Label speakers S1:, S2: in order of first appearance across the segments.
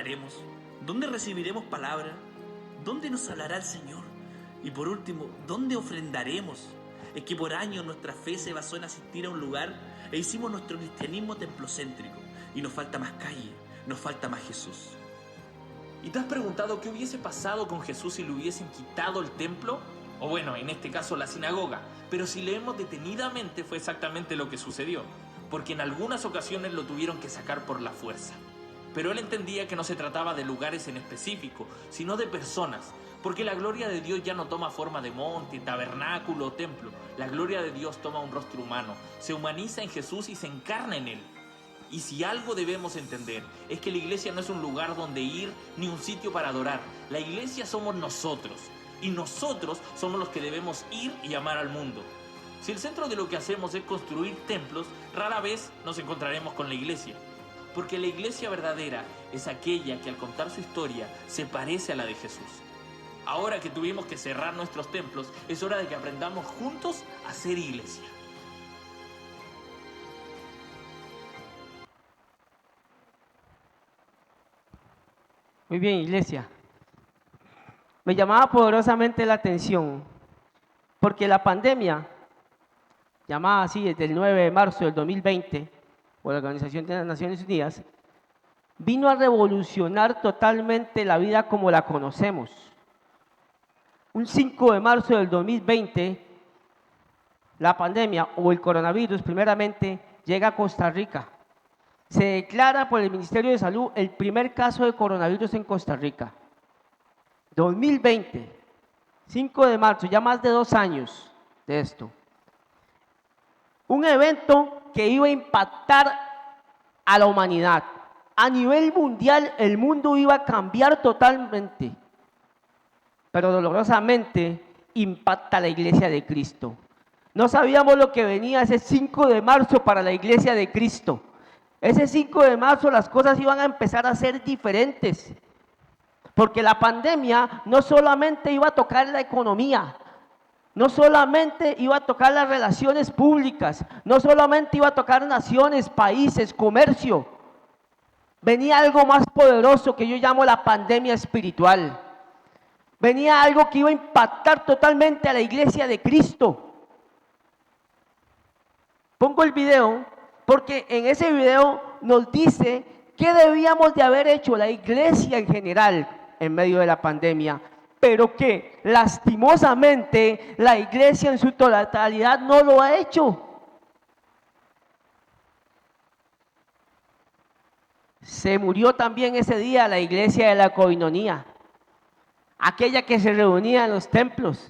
S1: oraremos? ¿Dónde recibiremos palabra? ¿Dónde nos hablará el Señor? Y por último, ¿dónde ofrendaremos? Es que por años nuestra fe se basó en asistir a un lugar e hicimos nuestro cristianismo templocéntrico. Y nos falta más calle, nos falta más Jesús.
S2: ¿Y te has preguntado qué hubiese pasado con Jesús si le hubiesen quitado el templo? O bueno, en este caso la sinagoga. Pero si leemos detenidamente fue exactamente lo que sucedió. Porque en algunas ocasiones lo tuvieron que sacar por la fuerza. Pero él entendía que no se trataba de lugares en específico, sino de personas. Porque la gloria de Dios ya no toma forma de monte, tabernáculo o templo. La gloria de Dios toma un rostro humano, se humaniza en Jesús y se encarna en él. Y si algo debemos entender es que la iglesia no es un lugar donde ir ni un sitio para adorar. La iglesia somos nosotros. Y nosotros somos los que debemos ir y amar al mundo. Si el centro de lo que hacemos es construir templos, rara vez nos encontraremos con la iglesia. Porque la iglesia verdadera es aquella que al contar su historia se parece a la de Jesús. Ahora que tuvimos que cerrar nuestros templos, es hora de que aprendamos juntos a ser iglesia.
S3: Muy bien, iglesia. Me llamaba poderosamente la atención, porque la pandemia, llamada así desde el 9 de marzo del 2020, por la Organización de las Naciones Unidas, vino a revolucionar totalmente la vida como la conocemos. Un 5 de marzo del 2020, la pandemia o el coronavirus primeramente llega a Costa Rica. Se declara por el Ministerio de Salud el primer caso de coronavirus en Costa Rica. 2020, 5 de marzo, ya más de 2 años de esto. Un evento que iba a impactar a la humanidad. A nivel mundial, el mundo iba a cambiar totalmente. Pero dolorosamente impacta a la Iglesia de Cristo. No sabíamos lo que venía ese 5 de marzo para la Iglesia de Cristo. Ese 5 de marzo las cosas iban a empezar a ser diferentes. Porque la pandemia no solamente iba a tocar la economía, no solamente iba a tocar las relaciones públicas, no solamente iba a tocar naciones, países, comercio. Venía algo más poderoso que yo llamo la pandemia espiritual. Venía algo que iba a impactar totalmente a la Iglesia de Cristo. Pongo el video porque en ese video nos dice qué debíamos de haber hecho la Iglesia en general en medio de la pandemia, pero que lastimosamente la Iglesia en su totalidad no lo ha hecho. Se murió también ese día la Iglesia de la Coinonía, aquella que se reunía en los templos,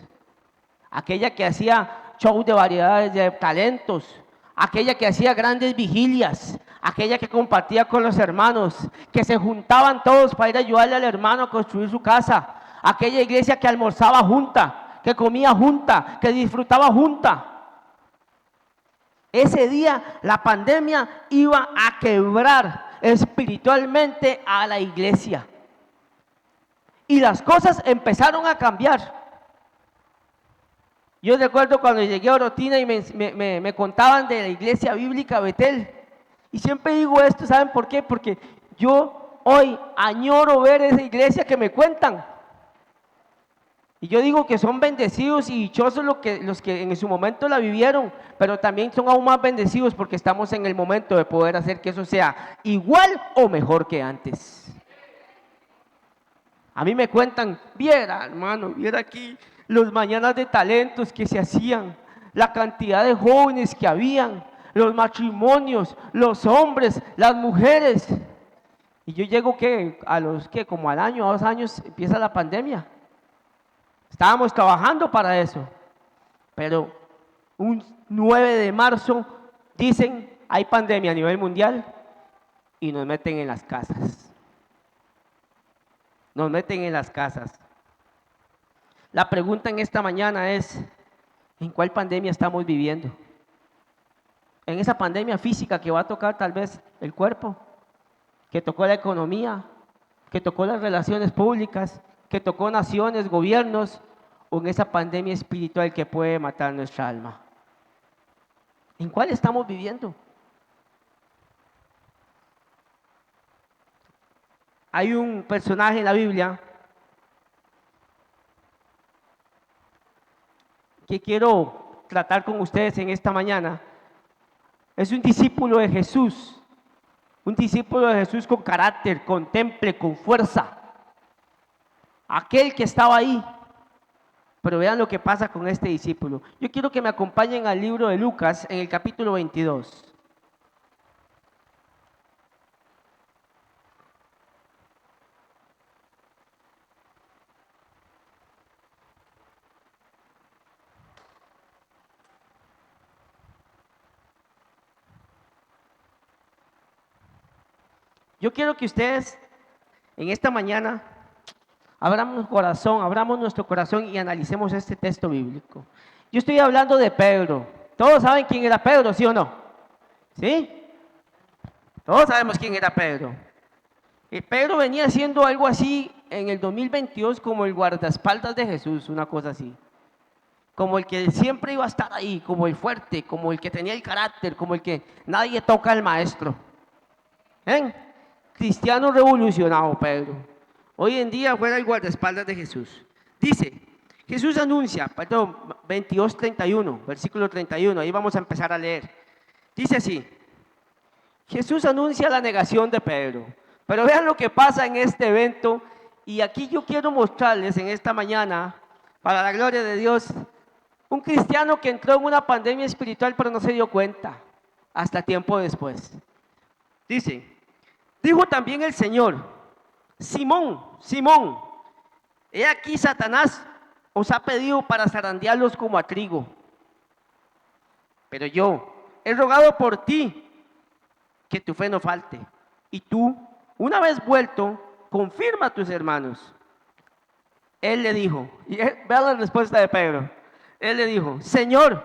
S3: aquella que hacía show de variedades de talentos, aquella que hacía grandes vigilias, aquella que compartía con los hermanos, que se juntaban todos para ir a ayudarle al hermano a construir su casa, aquella iglesia que almorzaba junta, que comía junta, que disfrutaba junta. Ese día la pandemia iba a quebrar espiritualmente a la iglesia. Y las cosas empezaron a cambiar. Yo recuerdo cuando llegué a Orotina y me contaban de la iglesia bíblica Betel. Y siempre digo esto, ¿saben por qué? Porque yo hoy añoro ver esa iglesia que me cuentan. Y yo digo que son bendecidos y dichosos los que en su momento la vivieron, pero también son aún más bendecidos porque estamos en el momento de poder hacer que eso sea igual o mejor que antes. A mí me cuentan, viera hermano, viera aquí los mañanas de talentos que se hacían, la cantidad de jóvenes que habían, los matrimonios, los hombres, las mujeres. Y yo llego como al año, a 2 años empieza la pandemia. Estábamos trabajando para eso, pero un 9 de marzo dicen hay pandemia a nivel mundial y nos meten en las casas. Nos meten en las casas. La pregunta en esta mañana es, ¿en cuál pandemia estamos viviendo? ¿En esa pandemia física que va a tocar tal vez el cuerpo? ¿Que tocó la economía? ¿Que tocó las relaciones públicas? ¿Que tocó naciones, gobiernos? ¿O en esa pandemia espiritual que puede matar nuestra alma? ¿En cuál estamos viviendo? Hay un personaje en la Biblia que quiero tratar con ustedes en esta mañana. Es un discípulo de Jesús, un discípulo de Jesús con carácter, con temple, con fuerza. Aquel que estaba ahí. Pero vean lo que pasa con este discípulo. Yo quiero que me acompañen al libro de Lucas en el capítulo 22. Yo quiero que ustedes en esta mañana abramos nuestro corazón y analicemos este texto bíblico. Yo estoy hablando de Pedro. ¿Todos saben quién era Pedro, sí o no? ¿Sí? Todos sabemos quién era Pedro. Y Pedro venía siendo algo así en el 2022 como el guardaespaldas de Jesús, una cosa así. Como el que siempre iba a estar ahí, como el fuerte, como el que tenía el carácter, como el que nadie toca al maestro. ¿Ven? Cristiano revolucionado, Pedro. Hoy en día fuera el guardaespaldas de Jesús. Dice, Jesús anuncia, 22:31, versículo 31, ahí vamos a empezar a leer. Dice así, Jesús anuncia la negación de Pedro. Pero vean lo que pasa en este evento. Y aquí yo quiero mostrarles en esta mañana, para la gloria de Dios, un cristiano que entró en una pandemia espiritual pero no se dio cuenta hasta tiempo después. Dice, dijo también el Señor, Simón, Simón, he aquí Satanás os ha pedido para zarandearlos como a trigo. Pero yo he rogado por ti que tu fe no falte. Y tú, una vez vuelto, confirma a tus hermanos. Él le dijo, y vean la respuesta de Pedro. Él le dijo, Señor,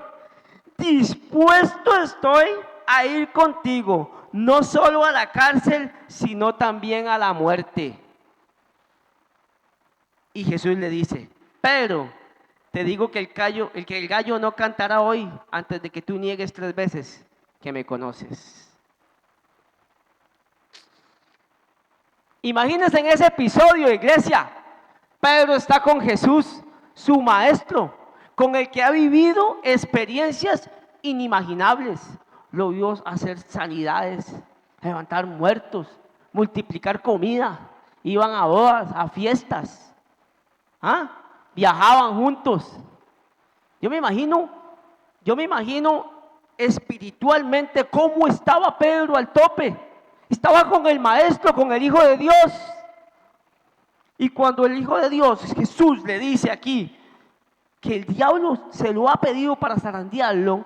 S3: dispuesto estoy a ir contigo, no solo a la cárcel, sino también a la muerte. Y Jesús le dice, Pedro, te digo que el gallo no cantará hoy antes de que tú niegues 3 veces que me conoces. Imagínense en ese episodio, iglesia. Pedro está con Jesús, su maestro, con el que ha vivido experiencias inimaginables. Lo vio hacer sanidades, levantar muertos, multiplicar comida, iban a bodas, a fiestas, viajaban juntos. Yo me imagino espiritualmente cómo estaba Pedro al tope. Estaba con el maestro, con el Hijo de Dios. Y cuando el Hijo de Dios, Jesús, le dice aquí que el diablo se lo ha pedido para zarandearlo,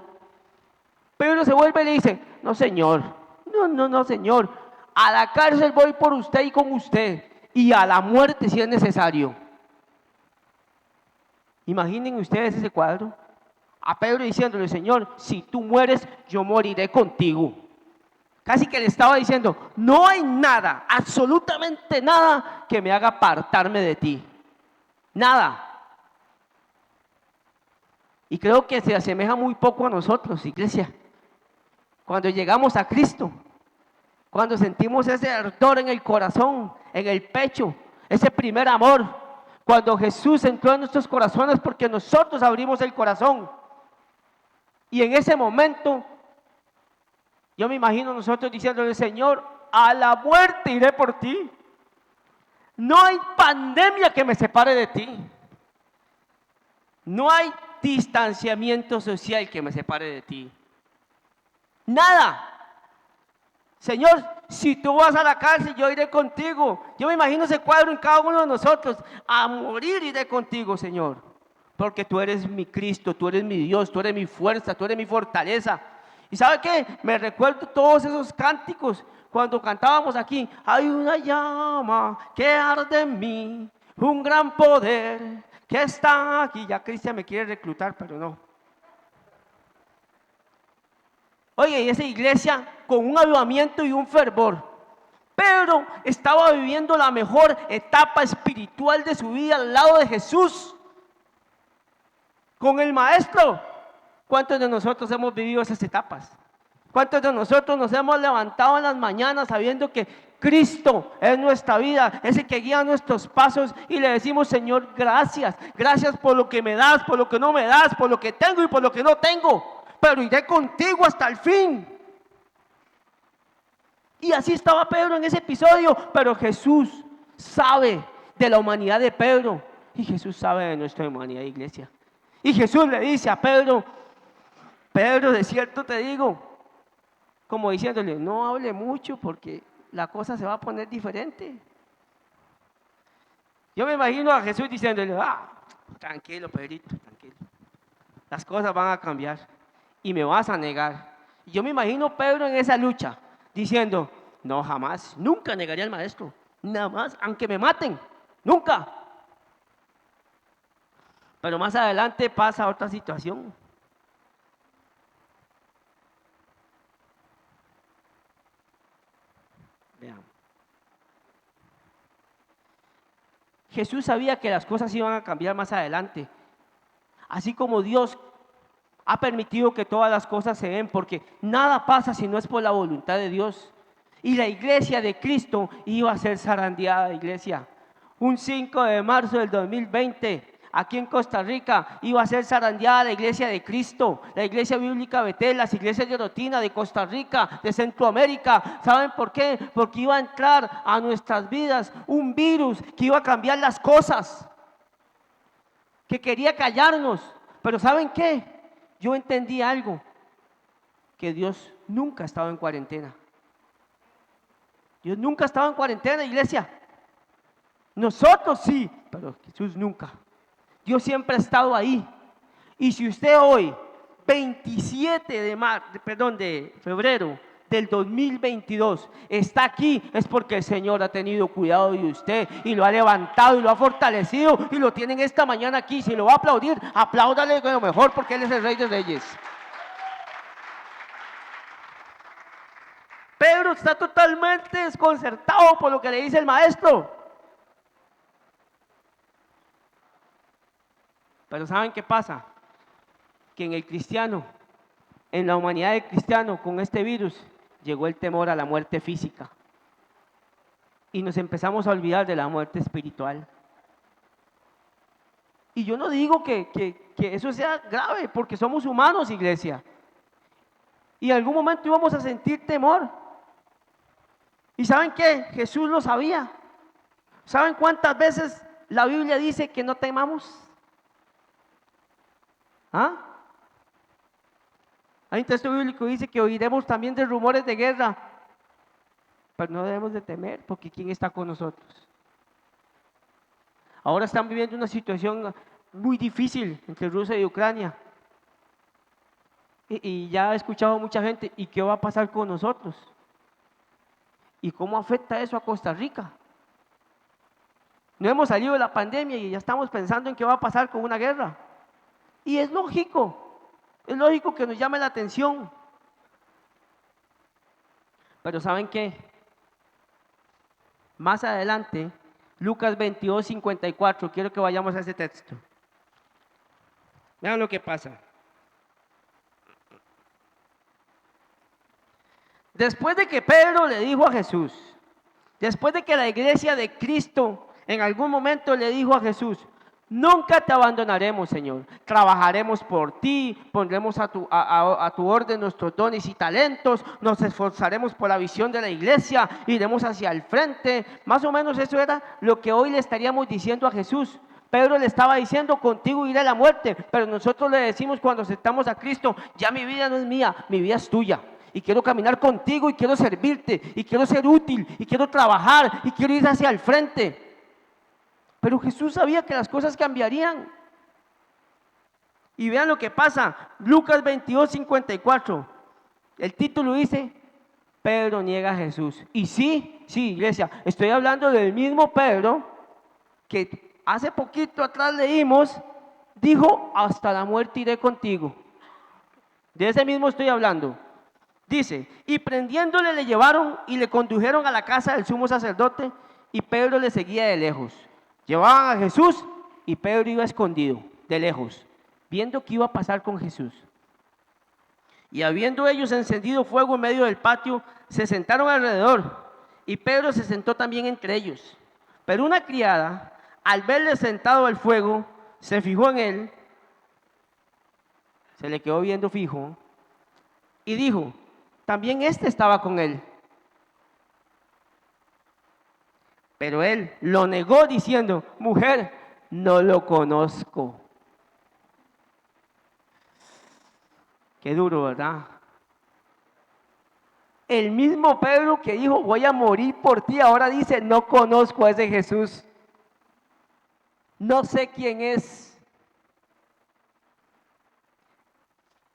S3: Pedro se vuelve y le dice, no señor, no señor, a la cárcel voy por usted y con usted, y a la muerte si es necesario. Imaginen ustedes ese cuadro, a Pedro diciéndole, Señor, si tú mueres, yo moriré contigo. Casi que le estaba diciendo, no hay nada, absolutamente nada que me haga apartarme de ti. Nada. Y creo que se asemeja muy poco a nosotros, iglesia. Cuando llegamos a Cristo, cuando sentimos ese ardor en el corazón, en el pecho, ese primer amor, cuando Jesús entró en nuestros corazones porque nosotros abrimos el corazón. Y en ese momento, yo me imagino nosotros diciéndole, Señor, a la muerte iré por ti. No hay pandemia que me separe de ti. No hay distanciamiento social que me separe de ti. Nada. Señor, si tú vas a la cárcel, yo iré contigo. Yo me imagino ese cuadro en cada uno de nosotros. A morir iré contigo, Señor. Porque tú eres mi Cristo, tú eres mi Dios, tú eres mi fuerza, tú eres mi fortaleza. ¿Y sabe qué? Me recuerdo todos esos cánticos cuando cantábamos aquí. Hay una llama que arde en mí, un gran poder que está aquí. Ya Cristian me quiere reclutar, pero no. Oye, y esa iglesia con un avivamiento y un fervor. Pedro estaba viviendo la mejor etapa espiritual de su vida al lado de Jesús, con el maestro. ¿Cuántos de nosotros hemos vivido esas etapas? ¿Cuántos de nosotros nos hemos levantado en las mañanas sabiendo que Cristo es nuestra vida, es el que guía nuestros pasos y le decimos: Señor, gracias, gracias por lo que me das, por lo que no me das, por lo que tengo y por lo que no tengo, pero iré contigo hasta el fin. Y así estaba Pedro en ese episodio, pero Jesús sabe de la humanidad de Pedro y Jesús sabe de nuestra humanidad, iglesia. Y Jesús le dice a Pedro: Pedro, de cierto te digo, como diciéndole, no hable mucho porque la cosa se va a poner diferente. Yo me imagino a Jesús diciéndole: tranquilo, Pedrito, tranquilo, las cosas van a cambiar y me vas a negar. Y yo me imagino a Pedro en esa lucha diciendo: no, jamás, nunca negaría al maestro, nada más, aunque me maten, nunca. Pero más adelante pasa otra situación. Vean. Jesús sabía que las cosas iban a cambiar más adelante. Así como Dios ha permitido que todas las cosas se den, porque nada pasa si no es por la voluntad de Dios. Y la iglesia de Cristo iba a ser zarandeada, iglesia. Un 5 de marzo del 2020, aquí en Costa Rica, iba a ser zarandeada la iglesia de Cristo, la iglesia bíblica Betel, las iglesias de Rotina de Costa Rica, de Centroamérica. ¿Saben por qué? Porque iba a entrar a nuestras vidas un virus que iba a cambiar las cosas, que quería callarnos. Pero ¿saben qué? Yo entendí algo, que Dios nunca ha estado en cuarentena. Dios nunca ha estado en cuarentena, iglesia. Nosotros sí, pero Jesús nunca. Dios siempre ha estado ahí. Y si usted hoy, 27 de febrero del 2022, está aquí, es porque el Señor ha tenido cuidado de usted y lo ha levantado y lo ha fortalecido y lo tienen esta mañana aquí. Si lo va a aplaudir, apláudale lo mejor, porque Él es el Rey de Reyes. Pedro está totalmente desconcertado por lo que le dice el maestro. Pero ¿saben qué pasa? Que en el cristiano, en la humanidad del cristiano, con este virus, llegó el temor a la muerte física. Y nos empezamos a olvidar de la muerte espiritual. Y yo no digo que eso sea grave, porque somos humanos, iglesia. Y en algún momento íbamos a sentir temor. ¿Y saben qué? Jesús lo sabía. ¿Saben cuántas veces la Biblia dice que no temamos? Hay un texto bíblico que dice que oiremos también de rumores de guerra, pero no debemos de temer, porque ¿quién está con nosotros? Ahora están viviendo una situación muy difícil entre Rusia y Ucrania. Y ya he escuchado a mucha gente: ¿y qué va a pasar con nosotros? ¿Y cómo afecta eso a Costa Rica? No hemos salido de la pandemia y ya estamos pensando en qué va a pasar con una guerra. Y es lógico que nos llame la atención. Pero ¿saben qué? Más adelante, Lucas 22:54, quiero que vayamos a ese texto. Vean lo que pasa. Después de que Pedro le dijo a Jesús, después de que la iglesia de Cristo en algún momento le dijo a Jesús: nunca te abandonaremos, Señor, trabajaremos por ti, pondremos a tu orden nuestros dones y talentos, nos esforzaremos por la visión de la iglesia, iremos hacia el frente. Más o menos eso era lo que hoy le estaríamos diciendo a Jesús. Pedro le estaba diciendo: contigo iré a la muerte, pero nosotros le decimos cuando aceptamos a Cristo: ya mi vida no es mía, mi vida es tuya. Y quiero caminar contigo y quiero servirte y quiero ser útil y quiero trabajar y quiero ir hacia el frente. Pero Jesús sabía que las cosas cambiarían. Y vean lo que pasa, Lucas 22:54. El título dice: Pedro niega a Jesús. Y sí, iglesia, estoy hablando del mismo Pedro que hace poquito atrás leímos, dijo: hasta la muerte iré contigo. De ese mismo estoy hablando. Dice: y prendiéndole le llevaron y le condujeron a la casa del sumo sacerdote, y Pedro le seguía de lejos. Llevaban a Jesús y Pedro iba escondido, de lejos, viendo qué iba a pasar con Jesús. Y habiendo ellos encendido fuego en medio del patio, se sentaron alrededor. y Pedro se sentó también entre ellos. Pero una criada, al verle sentado al fuego, se fijó en él, se le quedó viendo fijo y dijo, también este estaba con él. Pero él lo negó diciendo, mujer, no lo conozco. Qué duro, ¿verdad? El mismo Pedro que dijo, voy a morir por ti, ahora dice, no conozco a ese Jesús. No sé quién es.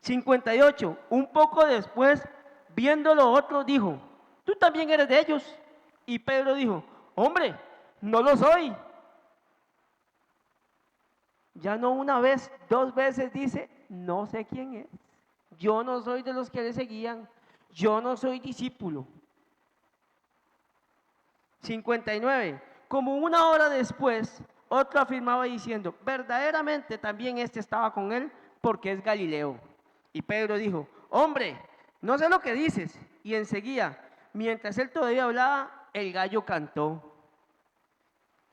S3: 58. Un poco después, viéndolo otro, dijo, tú también eres de ellos. Y Pedro dijo, hombre, no lo soy. Ya no una vez, 2 veces dice, no sé quién es. Yo no soy de los que le seguían. Yo no soy discípulo. 59. Como una hora después, otro afirmaba diciendo, verdaderamente también este estaba con él porque es Galileo. Y Pedro dijo, hombre, no sé lo que dices. Y enseguida, mientras él todavía hablaba, el gallo cantó.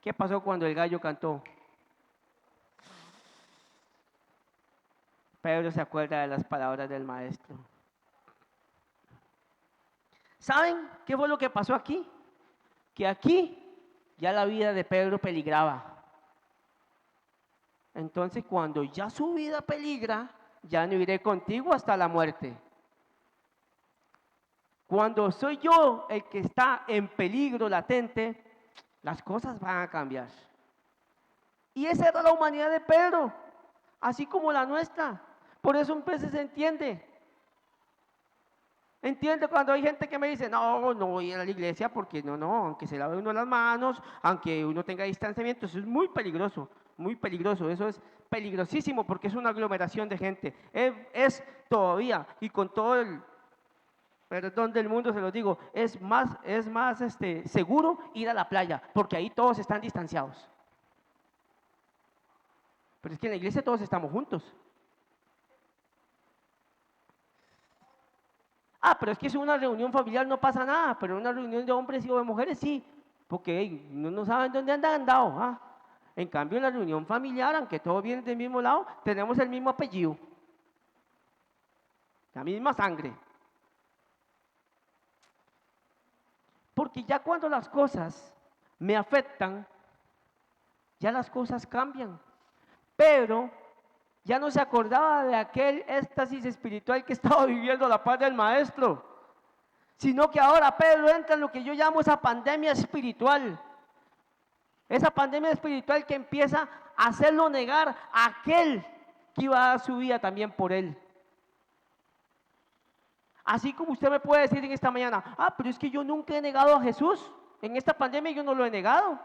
S3: ¿Qué pasó cuando el gallo cantó? Pedro se acuerda de las palabras del maestro. ¿Saben qué fue lo que pasó aquí? Que aquí ya la vida de Pedro peligraba. Entonces, cuando ya su vida peligra, ya no iré contigo hasta la muerte. Cuando soy yo el que está en peligro latente, las cosas van a cambiar. Y esa era la humanidad de Pedro, así como la nuestra. Por eso un veces se entiende. Entiende cuando hay gente que me dice, no voy a la iglesia porque no, aunque se lave uno las manos, aunque uno tenga distanciamiento, eso es muy peligroso, eso es peligrosísimo porque es una aglomeración de gente. Es todavía, y con todo el perdón del mundo se lo digo, es más seguro ir a la playa, porque ahí todos están distanciados. Pero es que en la iglesia todos estamos juntos. Pero es que es una reunión familiar, no pasa nada, pero en una reunión de hombres y de mujeres sí, porque no saben dónde han andado. En cambio, en la reunión familiar, aunque todos vienen del mismo lado, tenemos el mismo apellido, la misma sangre. Porque ya cuando las cosas me afectan, ya las cosas cambian. Pero ya no se acordaba de aquel éxtasis espiritual que estaba viviendo la paz del maestro, sino que ahora Pedro entra en lo que yo llamo esa pandemia espiritual. Esa pandemia espiritual que empieza a hacerlo negar a aquel que iba a dar su vida también por él. Así como usted me puede decir en esta mañana, pero es que yo nunca he negado a Jesús. En esta pandemia yo no lo he negado.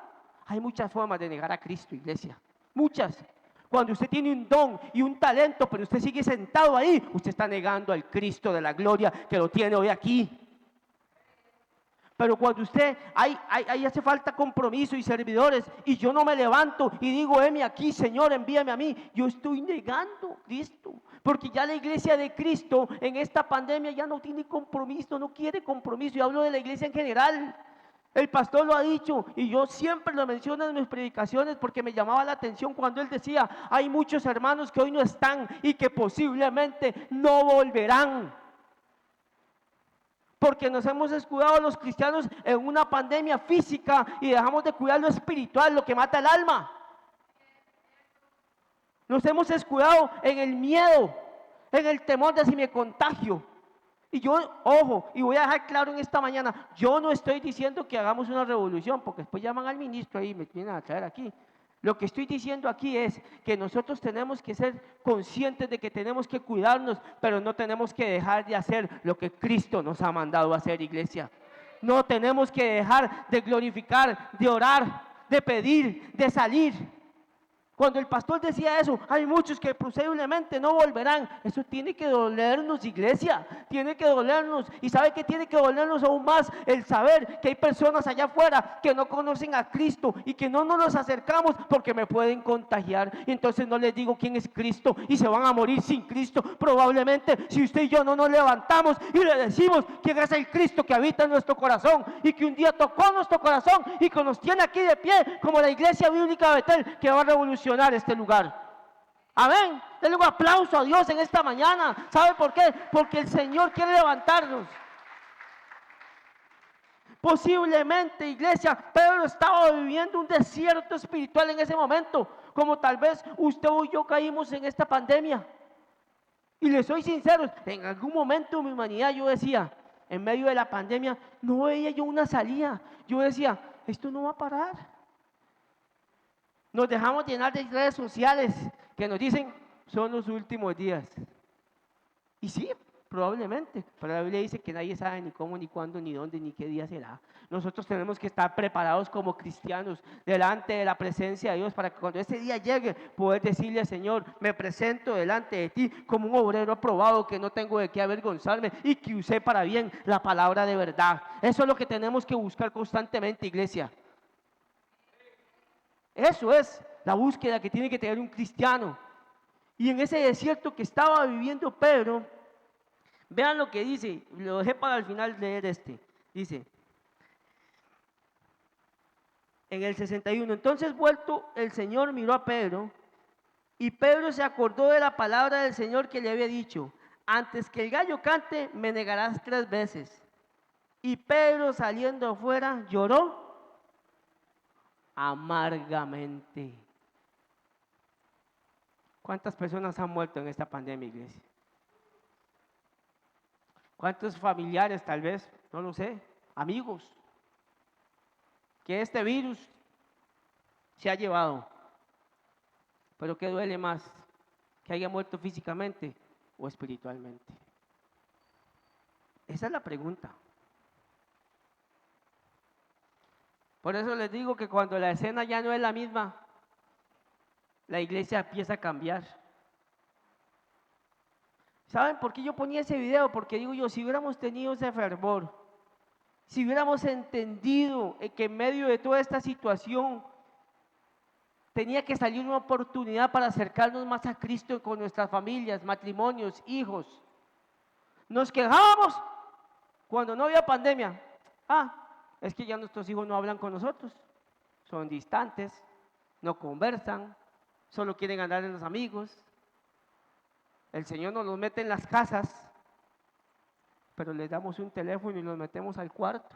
S3: Hay muchas formas de negar a Cristo, iglesia. Muchas. Cuando usted tiene un don y un talento, pero usted sigue sentado ahí, usted está negando al Cristo de la gloria que lo tiene hoy aquí. Pero cuando usted, ahí hace falta compromiso y servidores, y yo no me levanto y digo, heme aquí, Señor, envíame a mí, yo estoy negando Cristo. Porque ya la iglesia de Cristo en esta pandemia ya no tiene compromiso, no quiere compromiso. Yo hablo de la iglesia en general. El pastor lo ha dicho y yo siempre lo menciono en mis predicaciones porque me llamaba la atención cuando él decía, hay muchos hermanos que hoy no están y que posiblemente no volverán. Porque nos hemos escudado los cristianos en una pandemia física y dejamos de cuidar lo espiritual, lo que mata el alma. Nos hemos escudado en el miedo, en el temor de si me contagio. Y yo, ojo, y voy a dejar claro en esta mañana, yo no estoy diciendo que hagamos una revolución, porque después llaman al ministro y me vienen a traer aquí. Lo que estoy diciendo aquí es que nosotros tenemos que ser conscientes de que tenemos que cuidarnos, pero no tenemos que dejar de hacer lo que Cristo nos ha mandado a hacer, iglesia. No tenemos que dejar de glorificar, de orar, de pedir, de salir. Cuando el pastor decía eso, hay muchos que posiblemente no volverán. Eso tiene que dolernos, iglesia, tiene que dolernos. Y sabe que tiene que dolernos aún más el saber que hay personas allá afuera que no conocen a Cristo y que no nos acercamos porque me pueden contagiar. Y entonces no les digo quién es Cristo y se van a morir sin Cristo. Probablemente si usted y yo no nos levantamos y le decimos quién es el Cristo que habita en nuestro corazón y que un día tocó nuestro corazón y que nos tiene aquí de pie como la iglesia bíblica de Betel, que va a revolucionar este lugar. Amén. Denle un aplauso a Dios en esta mañana. ¿Sabe por qué? Porque el Señor quiere levantarnos. Posiblemente, iglesia, Pedro estaba viviendo un desierto espiritual en ese momento, como tal vez usted o yo caímos en esta pandemia. Y les soy sincero, en algún momento de mi humanidad yo decía, en medio de la pandemia, no veía yo una salida. Yo decía, esto no va a parar. Nos dejamos llenar de redes sociales que nos dicen, son los últimos días. Y sí, probablemente, pero la Biblia dice que nadie sabe ni cómo, ni cuándo, ni dónde, ni qué día será. Nosotros tenemos que estar preparados como cristianos delante de la presencia de Dios para que cuando ese día llegue, poder decirle, Señor, me presento delante de ti como un obrero aprobado que no tengo de qué avergonzarme y que usé para bien la palabra de verdad. Eso es lo que tenemos que buscar constantemente, iglesia. Eso es la búsqueda que tiene que tener un cristiano. Y en ese desierto que estaba viviendo Pedro, vean lo que dice, lo dejé para al final leer dice, en el 61, entonces vuelto el Señor miró a Pedro, y Pedro se acordó de la palabra del Señor que le había dicho, antes que el gallo cante, me negarás 3 veces. Y Pedro saliendo afuera lloró amargamente. ¿Cuántas personas han muerto en esta pandemia, iglesia? ¿Cuántos familiares tal vez? No lo sé, amigos, que este virus se ha llevado. Pero ¿qué duele más? ¿Que haya muerto físicamente o espiritualmente? Esa es la pregunta. Por eso les digo que cuando la escena ya no es la misma, la iglesia empieza a cambiar. ¿Saben por qué yo ponía ese video? Porque digo yo, si hubiéramos tenido ese fervor, si hubiéramos entendido que en medio de toda esta situación tenía que salir una oportunidad para acercarnos más a Cristo con nuestras familias, matrimonios, hijos. Nos quejábamos cuando no había pandemia. Es que ya nuestros hijos no hablan con nosotros, son distantes, no conversan, solo quieren andar en los amigos. El Señor nos los mete en las casas, pero les damos un teléfono y los metemos al cuarto.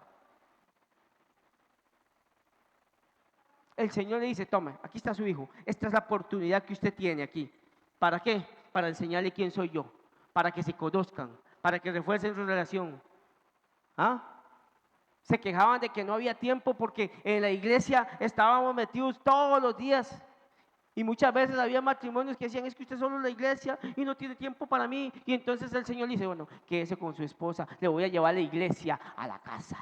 S3: El Señor le dice, tome, aquí está su hijo, esta es la oportunidad que usted tiene aquí. ¿Para qué? Para enseñarle quién soy yo, para que se conozcan, para que refuercen su relación. Se quejaban de que no había tiempo porque en la iglesia estábamos metidos todos los días. Y muchas veces había matrimonios que decían, es que usted solo en la iglesia y no tiene tiempo para mí. Y entonces el Señor le dice, bueno, quédese con su esposa, le voy a llevar la iglesia a la casa.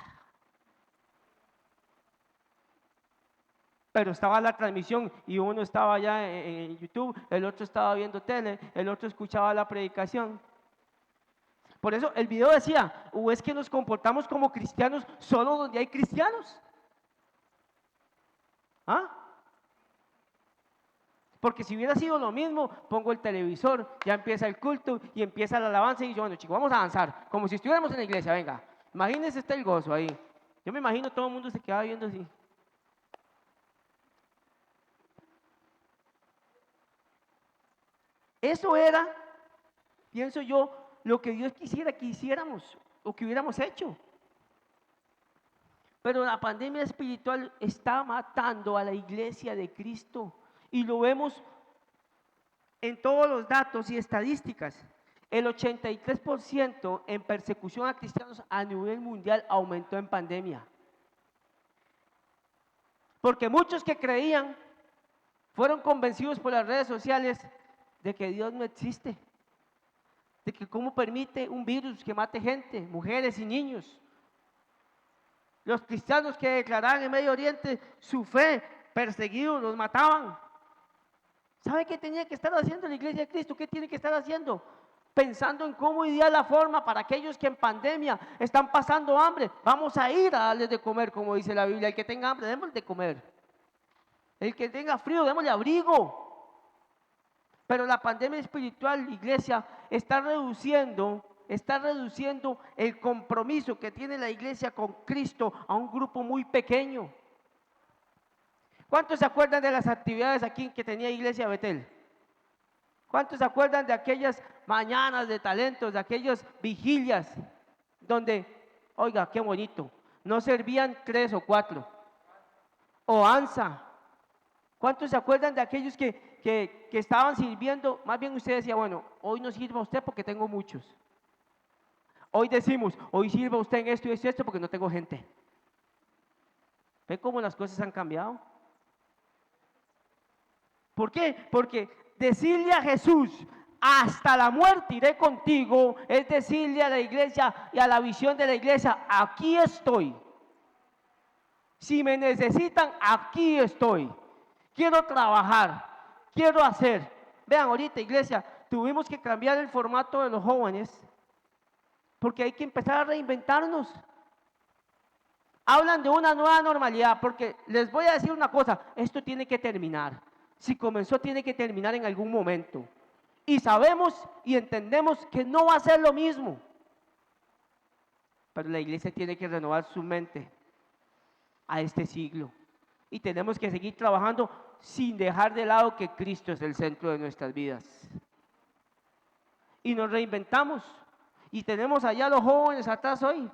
S3: Pero estaba la transmisión y uno estaba allá en YouTube, el otro estaba viendo tele, el otro escuchaba la predicación. Por eso el video decía, o es que nos comportamos como cristianos solo donde hay cristianos. Porque si hubiera sido lo mismo, pongo el televisor, ya empieza el culto y empieza la alabanza y yo, bueno chicos, vamos a avanzar, como si estuviéramos en la iglesia, venga. Imagínense el gozo ahí. Yo me imagino todo el mundo se quedaba viendo así. Eso era, pienso yo, lo que Dios quisiera que hiciéramos o que hubiéramos hecho. Pero la pandemia espiritual está matando a la iglesia de Cristo y lo vemos en todos los datos y estadísticas. El 83% en persecución a cristianos a nivel mundial aumentó en pandemia. Porque muchos que creían fueron convencidos por las redes sociales de que Dios no existe. De que cómo permite un virus que mate gente, mujeres y niños. Los cristianos que declaraban en Medio Oriente su fe, perseguidos, los mataban. ¿Sabe qué tenía que estar haciendo la iglesia de Cristo? ¿Qué tiene que estar haciendo? Pensando en cómo idear la forma para aquellos que en pandemia están pasando hambre. Vamos a ir a darles de comer, como dice la Biblia. El que tenga hambre, démosle de comer. El que tenga frío, démosle abrigo. Pero la pandemia espiritual, iglesia, está reduciendo el compromiso que tiene la iglesia con Cristo a un grupo muy pequeño. ¿Cuántos se acuerdan de las actividades aquí que tenía Iglesia Betel? ¿Cuántos se acuerdan de aquellas mañanas de talentos, de aquellas vigilias donde, oiga, qué bonito, no servían 3 o 4? O ANSA. ¿Cuántos se acuerdan de aquellos que estaban sirviendo? Más bien usted decía, bueno, hoy no sirva usted porque tengo muchos. Hoy decimos, hoy sirva usted en esto y esto porque no tengo gente. ¿Ve cómo las cosas han cambiado? ¿Por qué? Porque decirle a Jesús, hasta la muerte iré contigo, es decirle a la iglesia y a la visión de la iglesia, aquí estoy. Si me necesitan, aquí estoy. Quiero trabajar, quiero hacer. Vean, ahorita iglesia, tuvimos que cambiar el formato de los jóvenes porque hay que empezar a reinventarnos. Hablan de una nueva normalidad porque les voy a decir una cosa, esto tiene que terminar. Si comenzó, tiene que terminar en algún momento. Y sabemos y entendemos que no va a ser lo mismo. Pero la iglesia tiene que renovar su mente a este siglo. Y tenemos que seguir trabajando sin dejar de lado que Cristo es el centro de nuestras vidas. Y nos reinventamos. Y tenemos allá los jóvenes atrás hoy.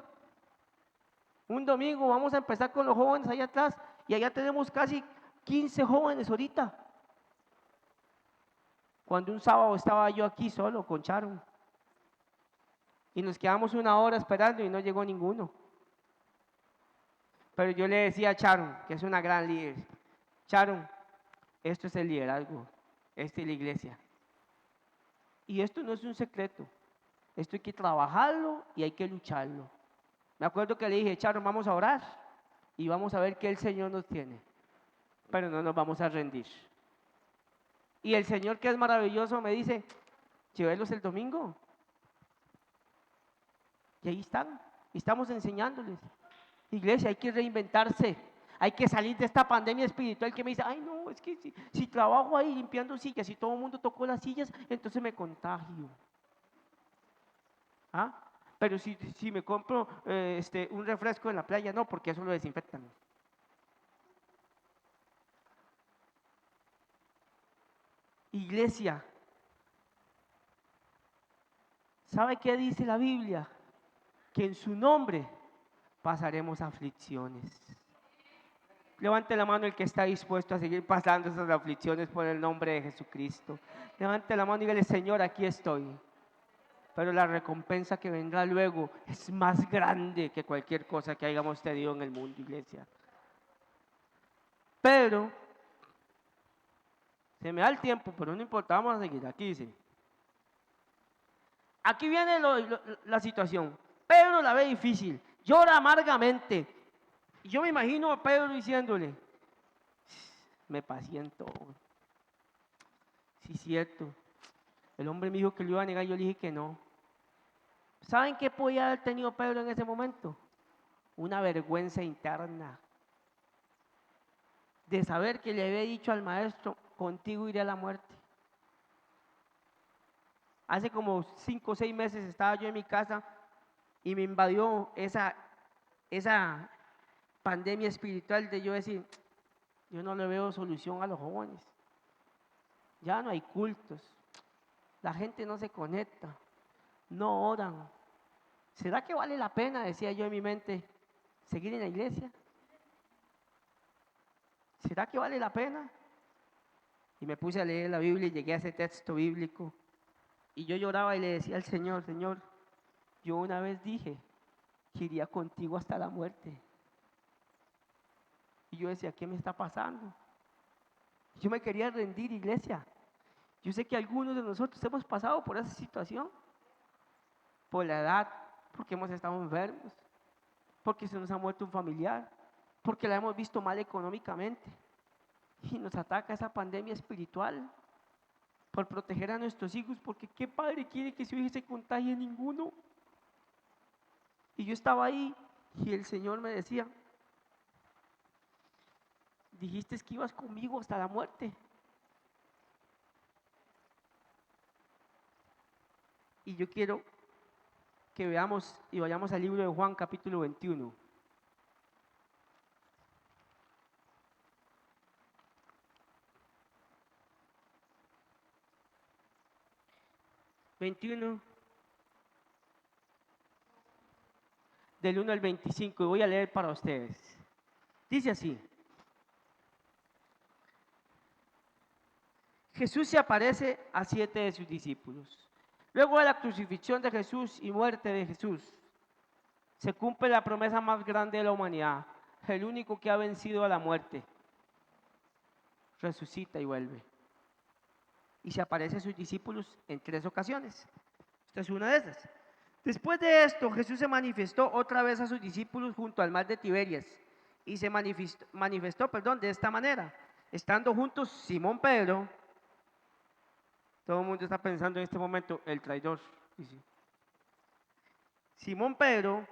S3: Un domingo vamos a empezar con los jóvenes allá atrás. Y allá tenemos casi 15 jóvenes ahorita. Cuando un sábado estaba yo aquí solo con Sharon. Y nos quedamos una hora esperando y no llegó ninguno. Pero yo le decía a Sharon, que es una gran líder, Sharon, esto es el liderazgo, esta es la iglesia. Y esto no es un secreto, esto hay que trabajarlo y hay que lucharlo. Me acuerdo que le dije, Sharon, vamos a orar y vamos a ver qué el Señor nos tiene, pero no nos vamos a rendir. Y el Señor, que es maravilloso, me dice, llévelos el domingo. Y ahí están, y estamos enseñándoles. Iglesia, hay que reinventarse, hay que salir de esta pandemia espiritual que me dice, ay no, es que si trabajo ahí limpiando sillas y todo el mundo tocó las sillas, entonces me contagio. ¿Ah? Pero si me compro un refresco en la playa, no, porque eso lo desinfectan. Iglesia, ¿sabe qué dice la Biblia? Que en su nombre pasaremos aflicciones. Levante la mano el que está dispuesto a seguir pasando esas aflicciones por el nombre de Jesucristo. Levante la mano y dígale, Señor, aquí estoy. Pero la recompensa que vendrá luego es más grande que cualquier cosa que hayamos tenido en el mundo, iglesia. Pero, se me da el tiempo, pero no importa, vamos a seguir. Aquí dice, aquí viene la situación. Pedro la ve difícil, llora amargamente. Y yo me imagino a Pedro diciéndole, me paciento. Sí, cierto. El hombre me dijo que lo iba a negar, yo le dije que no. ¿Saben qué podía haber tenido Pedro en ese momento? Una vergüenza interna de saber que le había dicho al maestro, contigo iré a la muerte. Hace como 5 o 6 meses estaba yo en mi casa y me invadió esa pandemia espiritual de yo decir, yo no le veo solución a los jóvenes. Ya no hay cultos, la gente no se conecta, no oran. ¿Será que vale la pena, decía yo en mi mente, seguir en la iglesia? ¿Será que vale la pena? Y me puse a leer la Biblia y llegué a ese texto bíblico. Y yo lloraba y le decía al Señor, Señor, yo una vez dije que iría contigo hasta la muerte. Y yo decía, ¿qué me está pasando? Yo me quería rendir, iglesia. Yo sé que algunos de nosotros hemos pasado por esa situación, por la edad, porque hemos estado enfermos, porque se nos ha muerto un familiar, porque la hemos visto mal económicamente y nos ataca esa pandemia espiritual. por proteger a nuestros hijos, porque ¿qué padre quiere que su hijo se contagie? Ninguno. Y yo estaba ahí y el Señor me decía, dijiste que ibas conmigo hasta la muerte. Y yo quiero que veamos y vayamos al libro de Juan capítulo 21. Del 1 al 25, y voy a leer para ustedes. Dice así: Jesús se aparece a 7 de sus discípulos. Luego de la crucifixión de Jesús y muerte de Jesús, se cumple la promesa más grande de la humanidad. El único que ha vencido a la muerte resucita y vuelve. Y se aparece a sus discípulos en 3 ocasiones. Esta es una de esas. Después de esto, Jesús se manifestó otra vez a sus discípulos junto al mar de Tiberias. Y se manifestó de esta manera. Estando juntos Simón Pedro, todo el mundo está pensando en este momento, el traidor. Simón Pedro,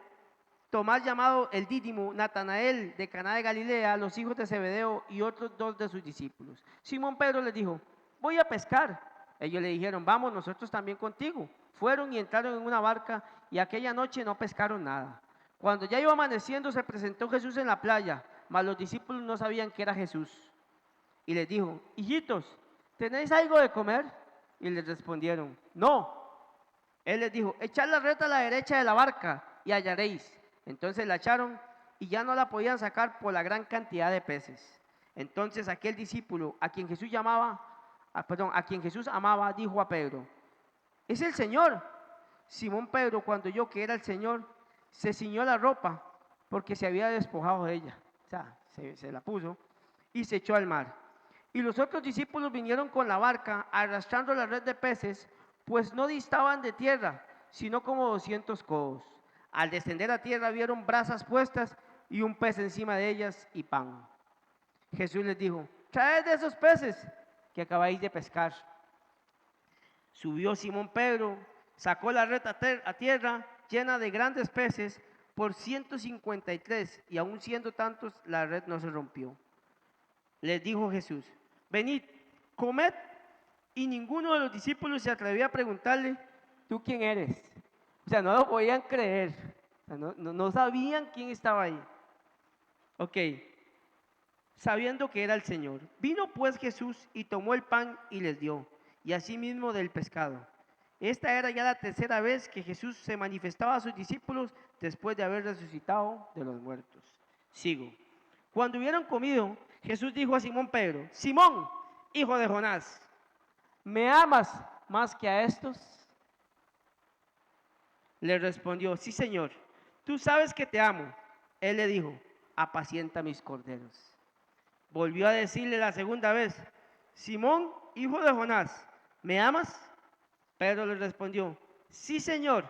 S3: Tomás llamado el Dídimo, Natanael de Caná de Galilea, los hijos de Zebedeo y otros 2 de sus discípulos. Simón Pedro les dijo, voy a pescar. Ellos le dijeron, vamos nosotros también contigo. Fueron y entraron en una barca y aquella noche no pescaron nada. Cuando ya iba amaneciendo se presentó Jesús en la playa, mas los discípulos no sabían que era Jesús. Y les dijo, hijitos, ¿tenéis algo de comer? Y les respondieron, no. Él les dijo, echad la red a la derecha de la barca y hallaréis. Entonces la echaron y ya no la podían sacar por la gran cantidad de peces. Entonces aquel discípulo a quien Jesús amaba, dijo a Pedro, es el Señor. Simón Pedro, cuando oyó que era el Señor, se ciñó la ropa porque se había despojado de ella. O sea, se la puso y se echó al mar. Y los otros discípulos vinieron con la barca arrastrando la red de peces, pues no distaban de tierra, sino como 200 codos. Al descender a tierra vieron brasas puestas y un pez encima de ellas y pan. Jesús les dijo, traed de esos peces que acabáis de pescar. Subió Simón Pedro, sacó la red a tierra llena de grandes peces por 153, y aun siendo tantos la red no se rompió. Les dijo Jesús, venid, comed. Y ninguno de los discípulos se atrevió a preguntarle, ¿tú quién eres? O sea, no lo podían creer, o sea, no sabían quién estaba ahí. Ok, sabiendo que era el Señor. Vino pues Jesús y tomó el pan y les dio, y asimismo del pescado. Esta era ya la 3ª vez que Jesús se manifestaba a sus discípulos después de haber resucitado de los muertos. Sigo. Cuando hubieron comido, Jesús dijo a Simón Pedro, Simón, hijo de Jonás, ¿me amas más que a estos? Le respondió, sí, Señor, tú sabes que te amo. Él le dijo, apacienta mis corderos. Volvió a decirle la 2ª vez, Simón, hijo de Jonás, ¿me amas? Pedro le respondió, sí, Señor,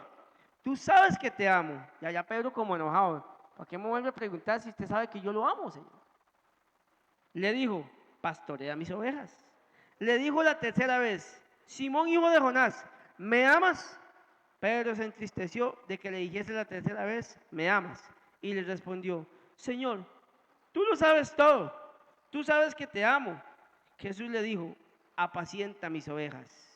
S3: tú sabes que te amo. Y allá Pedro como enojado, ¿para qué me vuelve a preguntar si usted sabe que yo lo amo, Señor? Le dijo, pastorea mis ovejas. Le dijo la 3ª vez, Simón, hijo de Jonás, ¿me amas? Pedro se entristeció de que le dijese la 3ª vez, ¿me amas? Y le respondió, Señor, tú lo sabes todo, tú sabes que te amo. Jesús le dijo, apacienta mis ovejas.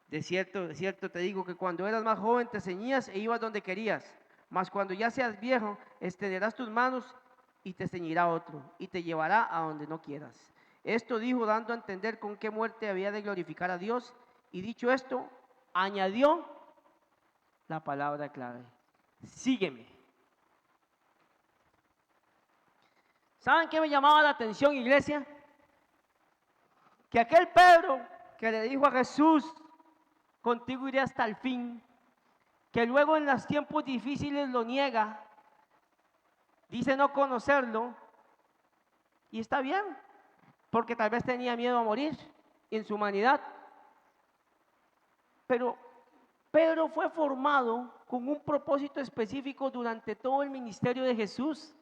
S3: De cierto te digo que cuando eras más joven te ceñías e ibas donde querías, mas cuando ya seas viejo, extenderás tus manos y te ceñirá otro, y te llevará a donde no quieras. Esto dijo dando a entender con qué muerte había de glorificar a Dios, y dicho esto, añadió la palabra clave, sígueme. ¿Saben qué me llamaba la atención, iglesia? Que aquel Pedro que le dijo a Jesús, contigo iré hasta el fin, que luego en los tiempos difíciles lo niega, dice no conocerlo, y está bien, porque tal vez tenía miedo a morir en su humanidad. Pero Pedro fue formado con un propósito específico durante todo el ministerio de Jesús.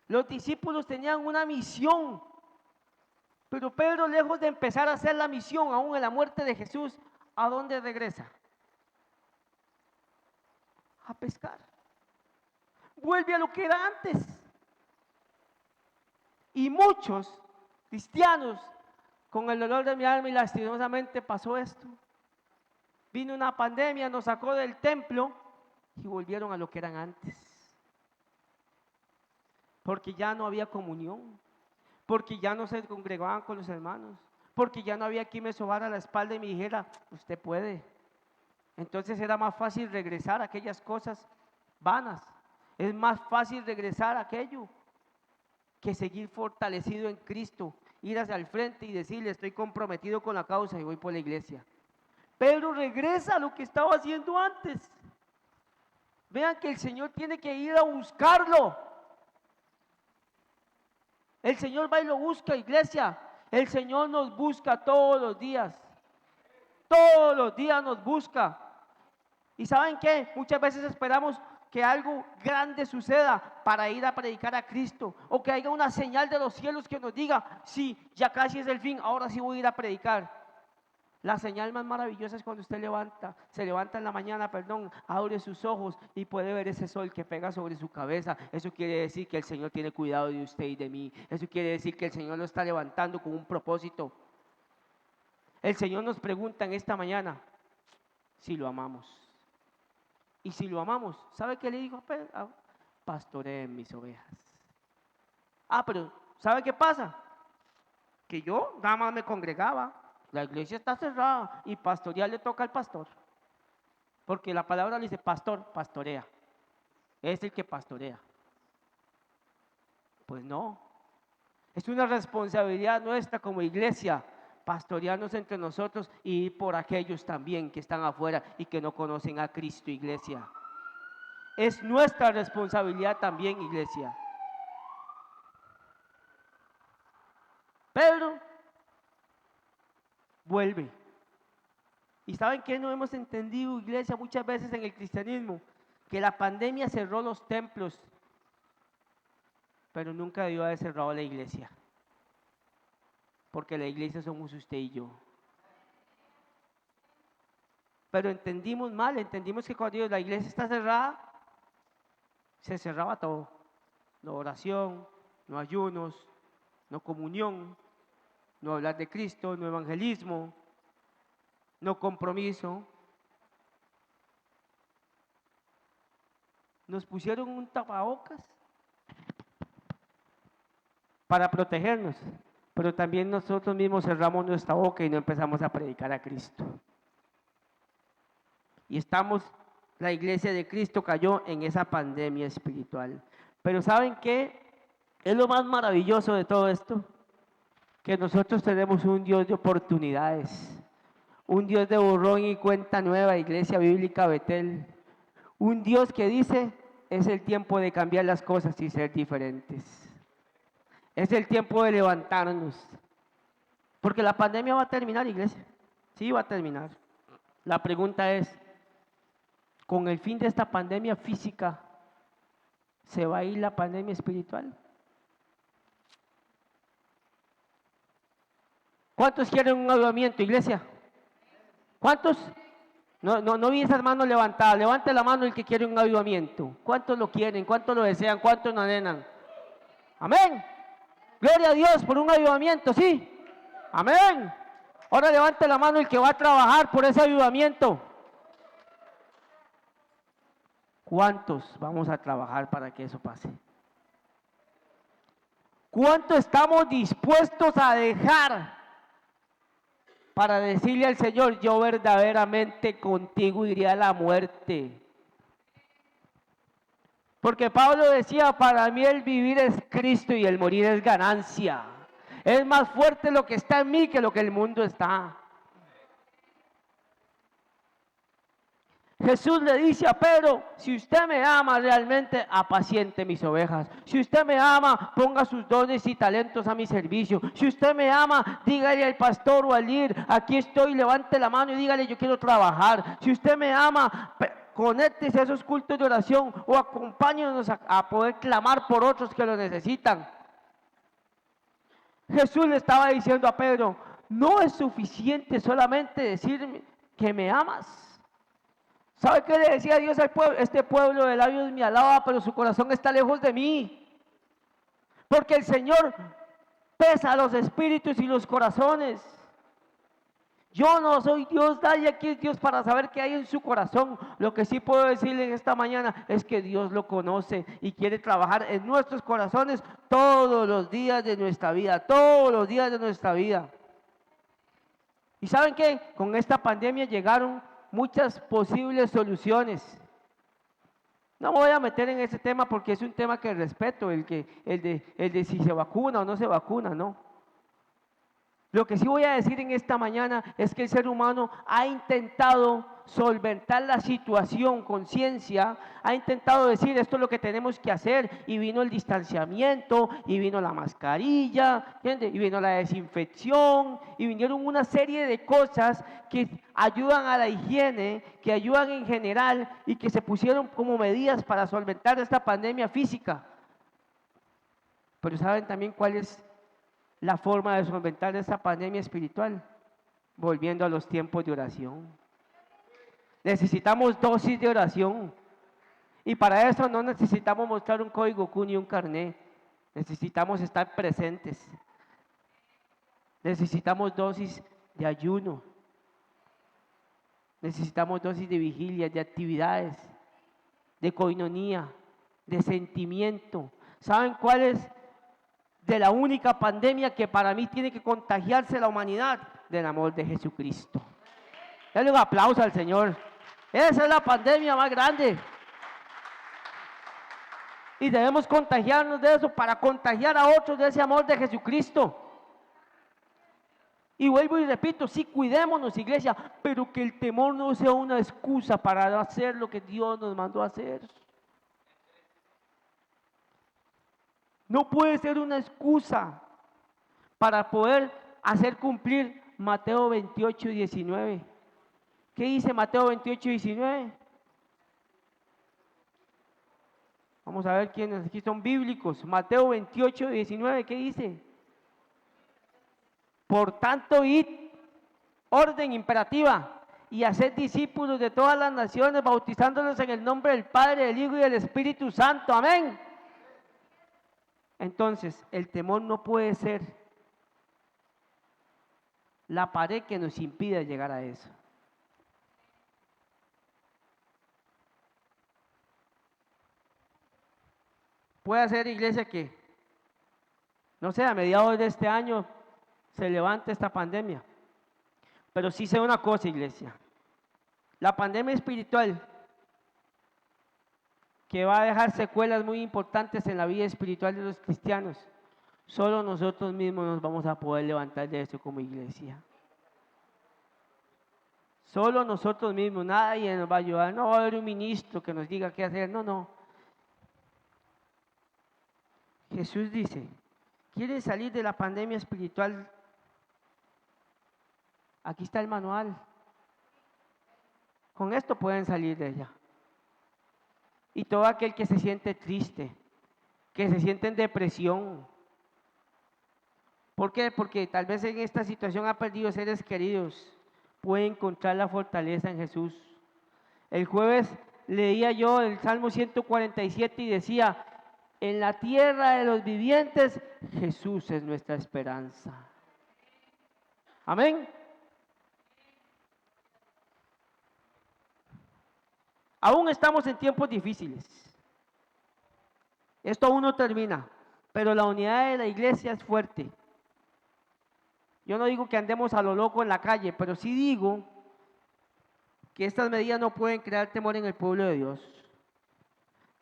S3: Los discípulos tenían una misión Pero Pedro, lejos de empezar a hacer la misión, aún en la muerte de Jesús, ¿a dónde regresa? A pescar. Vuelve a lo que era antes. Y muchos cristianos, con el dolor de mi alma y lastimosamente pasó esto. Vino una pandemia, nos sacó del templo y volvieron a lo que eran antes. Porque ya no había comunión, porque ya no se congregaban con los hermanos, porque ya no había quien me sobara la espalda y me dijera, usted puede. Entonces era más fácil regresar a aquellas cosas vanas. Es más fácil regresar a aquello que seguir fortalecido en Cristo, ir hacia el frente y decirle, estoy comprometido con la causa y voy por la iglesia. Pedro regresa a lo que estaba haciendo antes. Vean que el Señor tiene que ir a buscarlo. El Señor va y lo busca, iglesia. El Señor nos busca todos los días. Todos los días nos busca. ¿Y saben qué? Muchas veces esperamos que algo grande suceda para ir a predicar a Cristo, o que haya una señal de los cielos que nos diga, sí, ya casi es el fin, ahora sí voy a ir a predicar. La señal más maravillosa es cuando usted se levanta en la mañana, abre sus ojos y puede ver ese sol que pega sobre su cabeza. Eso quiere decir que el Señor tiene cuidado de usted y de mí. Eso quiere decir que el Señor lo está levantando con un propósito. El Señor nos pregunta en esta mañana si lo amamos. Y si lo amamos, ¿sabe qué le dijo a Pedro? Pastoreen mis ovejas. Pero ¿sabe qué pasa? Que yo nada más me congregaba. La iglesia está cerrada y pastorear le toca al pastor. Porque la palabra le dice pastor, pastorea. Es el que pastorea. Pues no. Es una responsabilidad nuestra como iglesia pastorearnos entre nosotros y ir por aquellos también que están afuera y que no conocen a Cristo, iglesia. Es nuestra responsabilidad también, iglesia. Pedro vuelve. ¿Y saben qué no hemos entendido, iglesia, muchas veces en el cristianismo? Que la pandemia cerró los templos, pero nunca debió haber cerrado la iglesia. Porque la iglesia somos usted y yo. Pero entendimos mal, entendimos que cuando la iglesia está cerrada, se cerraba todo. No oración, no ayunos, no comunión, no hablar de Cristo, no evangelismo, no compromiso. Nos pusieron un tapabocas para protegernos, pero también nosotros mismos cerramos nuestra boca y no empezamos a predicar a Cristo. Y la iglesia de Cristo cayó en esa pandemia espiritual. Pero ¿saben qué? Es lo más maravilloso de todo esto, que nosotros tenemos un Dios de oportunidades, un Dios de borrón y cuenta nueva, Iglesia Bíblica Betel, un Dios que dice, es el tiempo de cambiar las cosas y ser diferentes. Es el tiempo de levantarnos. Porque la pandemia va a terminar, iglesia. Sí, va a terminar. La pregunta es, ¿con el fin de esta pandemia física, se va a ir la pandemia espiritual? ¿Cuántos quieren un avivamiento, iglesia? ¿Cuántos? No vi esas manos levantadas. Levante la mano el que quiere un avivamiento. ¿Cuántos lo quieren? ¿Cuántos lo desean? ¿Cuántos lo anhelan? Amén. Gloria a Dios por un avivamiento, ¿sí? Amén. Ahora levante la mano el que va a trabajar por ese avivamiento. ¿Cuántos vamos a trabajar para que eso pase? ¿Cuánto estamos dispuestos a dejar para decirle al Señor, yo verdaderamente contigo iré a la muerte? Porque Pablo decía, para mí el vivir es Cristo y el morir es ganancia. Es más fuerte lo que está en mí que lo que el mundo está. Jesús le dice a Pedro, si usted me ama realmente, apaciente mis ovejas. Si usted me ama, ponga sus dones y talentos a mi servicio. Si usted me ama, dígale al pastor o al líder, aquí estoy, levante la mano y dígale, yo quiero trabajar. Si usted me ama, conéctese a esos cultos de oración o acompáñenos a poder clamar por otros que lo necesitan. Jesús le estaba diciendo a Pedro, no es suficiente solamente decirme que me amas. ¿Sabe qué le decía Dios al pueblo? Este pueblo de labios me alaba, pero su corazón está lejos de mí. Porque el Señor pesa los espíritus y los corazones. Yo no soy Dios, nadie aquí es Dios para saber qué hay en su corazón. Lo que sí puedo decirle en esta mañana es que Dios lo conoce y quiere trabajar en nuestros corazones todos los días de nuestra vida, todos los días de nuestra vida. ¿Y saben qué? Con esta pandemia llegaron muchas posibles soluciones. No me voy a meter en ese tema porque es un tema que respeto, el de si se vacuna o no se vacuna, ¿no? Lo que sí voy a decir en esta mañana es que el ser humano ha intentado solventar la situación con ciencia, ha intentado decir esto es lo que tenemos que hacer, y vino el distanciamiento, y vino la mascarilla, ¿entiende? Y vino la desinfección, y vinieron una serie de cosas que ayudan a la higiene, que ayudan en general, y que se pusieron como medidas para solventar esta pandemia física. Pero ¿saben también cuál es la forma de solventar esa pandemia espiritual? Volviendo a los tiempos de oración. Necesitamos dosis de oración, y para eso no necesitamos mostrar un código Q ni un carnet. Necesitamos estar presentes. Necesitamos dosis de ayuno. Necesitamos dosis de vigilia, de actividades, de coinonía, de sentimiento. ¿Saben cuál es de la única pandemia que para mí tiene que contagiarse la humanidad? Del amor de Jesucristo. Denle un aplauso al Señor. Esa es la pandemia más grande. Y debemos contagiarnos de eso para contagiar a otros de ese amor de Jesucristo. Y vuelvo y repito, sí, cuidémonos, iglesia, pero que el temor no sea una excusa para hacer lo que Dios nos mandó a hacer. No puede ser una excusa para poder hacer cumplir Mateo 28, 19. ¿Qué dice Mateo 28, 19? Vamos a ver quiénes aquí son bíblicos. Mateo 28, 19, ¿qué dice? Por tanto, id, orden imperativa, y haced discípulos de todas las naciones, bautizándolos en el nombre del Padre, del Hijo y del Espíritu Santo. Amén. Entonces, el temor no puede ser la pared que nos impide llegar a eso. Puede ser, iglesia, que, no sé, a mediados de este año se levante esta pandemia. Pero sí sé una cosa, iglesia. La pandemia espiritual, que va a dejar secuelas muy importantes en la vida espiritual de los cristianos, solo nosotros mismos nos vamos a poder levantar de eso como iglesia. Solo nosotros mismos, nadie nos va a ayudar. No va a haber un ministro que nos diga qué hacer, no. Jesús dice, ¿quieren salir de la pandemia espiritual? Aquí está el manual. Con esto pueden salir de ella. Y todo aquel que se siente triste, que se siente en depresión. ¿Por qué? Porque tal vez en esta situación ha perdido seres queridos, puede encontrar la fortaleza en Jesús. El jueves leía yo el Salmo 147 y decía, en la tierra de los vivientes, Jesús es nuestra esperanza. Amén. Aún estamos en tiempos difíciles. Esto aún no termina, pero la unidad de la iglesia es fuerte. Yo no digo que andemos a lo loco en la calle, pero sí digo que estas medidas no pueden crear temor en el pueblo de Dios.